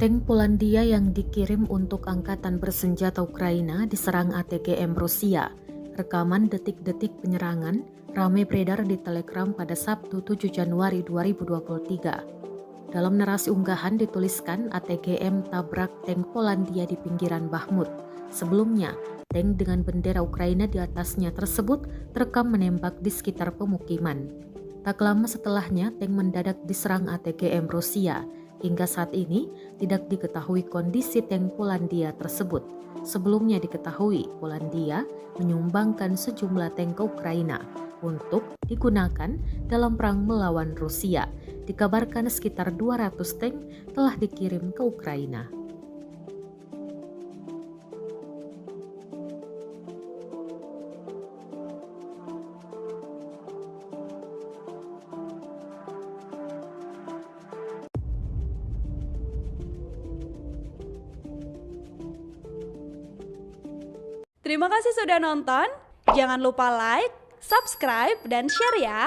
Tank Polandia yang dikirim untuk angkatan bersenjata Ukraina diserang ATGM Rusia. Rekaman detik-detik penyerangan ramai beredar di Telegram pada Sabtu 7 Januari 2023. Dalam narasi unggahan dituliskan ATGM tabrak tank Polandia di pinggiran Bakhmut. Sebelumnya, tank dengan bendera Ukraina di atasnya tersebut terekam menembak di sekitar pemukiman. Tak lama setelahnya, tank mendadak diserang ATGM Rusia. Hingga saat ini, tidak diketahui kondisi tank Polandia tersebut. Sebelumnya diketahui, Polandia menyumbangkan sejumlah tank ke Ukraina untuk digunakan dalam perang melawan Rusia. Dikabarkan sekitar 200 tank telah dikirim ke Ukraina. Terima kasih sudah nonton. Jangan lupa like, subscribe, dan share ya.